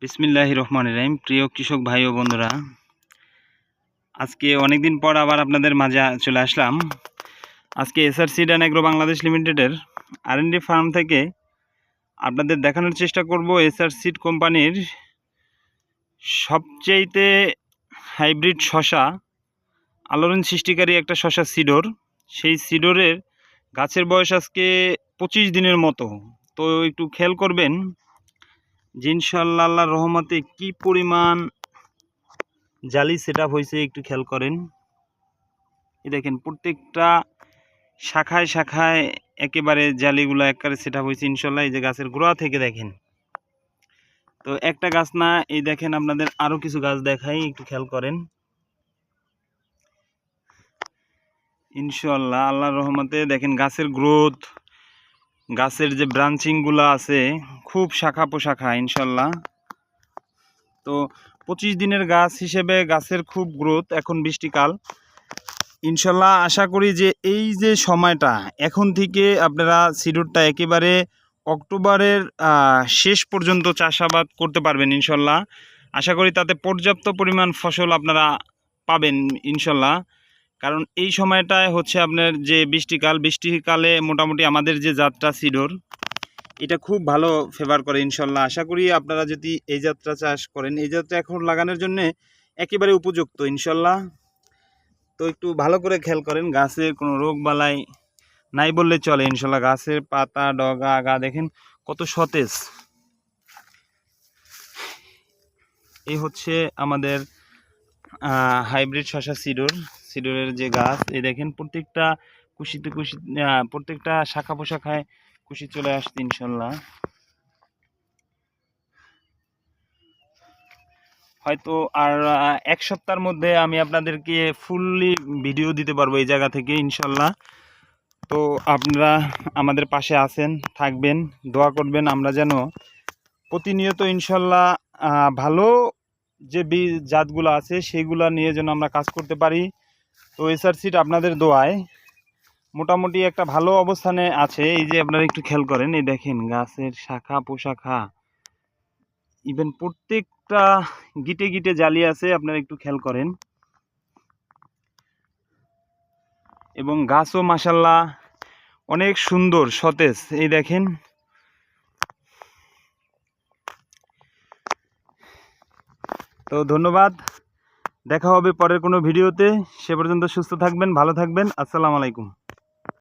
বিসমিল্লাহির রহমানির রহিম। প্রিয় কৃষক ভাই ও বন্ধুরা, আজকে অনেক দিন পর আবার আপনাদের মাঝে চলে আসলাম। আজকে SR seed and agro Bangladesh লিমিটেডের R&D ফার্ম থেকে আপনাদের দেখানোর চেষ্টা করব এসআর সিড কোম্পানির সবচেয়েতে হাইব্রিড শশা, আলোড়ন সৃষ্টিকারী একটা শশা সিডর। সেই সিডরের গাছের বয়স আজকে 25 দিনের মতো। তো একটু খেয়াল করবেন যে ইনশাআল্লাহ আল্লাহর রহমতে কি পরিমাণ জালি সেট আপ হয়েছে, একটু খেয়াল করেন। এই দেখেন প্রত্যেকটা শাখায় শাখায় একেবারে জালিগুলো একবারে সেট আপ হয়েছে ইনশাল্লাহ। এই যে গাছের গোড়া থেকে দেখেন, তো একটা গাছ না, এই দেখেন আপনাদের আরও কিছু গাছ দেখাই, একটু খেয়াল করেন। ইনশাল্লাহ আল্লাহর রহমতে দেখেন গাছের গ্রোথ, গাছের যে ব্রাঞ্চিংগুলো আছে খুব শাখা পোশাখা ইনশাল্লাহ। তো 25 দিনের গাছ হিসেবে গাছের খুব গ্রোথ। এখন বৃষ্টিকাল ইনশাল্লাহ, আশা করি যে এই যে সময়টা এখন থেকে আপনারা সিডরটা একেবারে অক্টোবরের শেষ পর্যন্ত চাষাবাদ করতে পারবেন ইনশাল্লাহ। আশা করি তাতে পর্যাপ্ত পরিমাণ ফসল আপনারা পাবেন ইনশাল্লাহ। কারণ এই সময়টায় হচ্ছে আপনার যে বৃষ্টিকালে মোটামুটি আমাদের যে জাতটা সিডর, এটা খুব ভালো ফেভার করে ইনশাল্লাহ। আশা করি আপনারা যদি এই জাতটা চাষ করেন, এই জাতটা এখন লাগানোর জন্য একেবারে উপযুক্ত ইনশাল্লাহ। তো একটু ভালো করে খেয়াল করেন, গাছের কোনো রোগ বালাই নাই বললে চলে ইনশাল্লাহ। গাছের পাতা, ডগা, আগা দেখেন কত সতেজ। এই হচ্ছে আমাদের হাইব্রিড শশা সিডরের যে গাছ। এই দেখেন প্রত্যেকটা কুশিতে প্রত্যেকটা শাখা পোশাখায় কুশি চলে আসছে ইনশাল্লাহ। হয়তো আর এক সপ্তাহের মধ্যে আমি আপনাদেরকে ফুললি ভিডিও দিতে পারবো এই জায়গা থেকে ইনশাল্লাহ। তো আপনারা আমাদের পাশে আছেন, থাকবেন, দোয়া করবেন আমরা যেন প্রতিনিয়ত ইনশাল্লাহ ভালো যে বীজ জাতগুলো আছে সেইগুলো নিয়ে যেন আমরা কাজ করতে পারি। তো এসআর সিড আপনাদের দোয়ায় মোটামুটি একটা ভালো অবস্থানে আছে। এই যে আপনারা একটু খেয়াল করেন, এই দেখেন গাছের শাখা পোশাখা, ইভেন প্রত্যেকটা গিটে গিটে জালি আছে, আপনারা একটু খেয়াল করেন। এবং গাছও মাশাল্লাহ অনেক সুন্দর সতেজ, এই দেখেন। তো ধন্যবাদ, দেখা হবে পরের কোনো ভিডিওতে। সে পর্যন্ত সুস্থ থাকবেন, ভালো থাকবেন। আসসালামু আলাইকুম।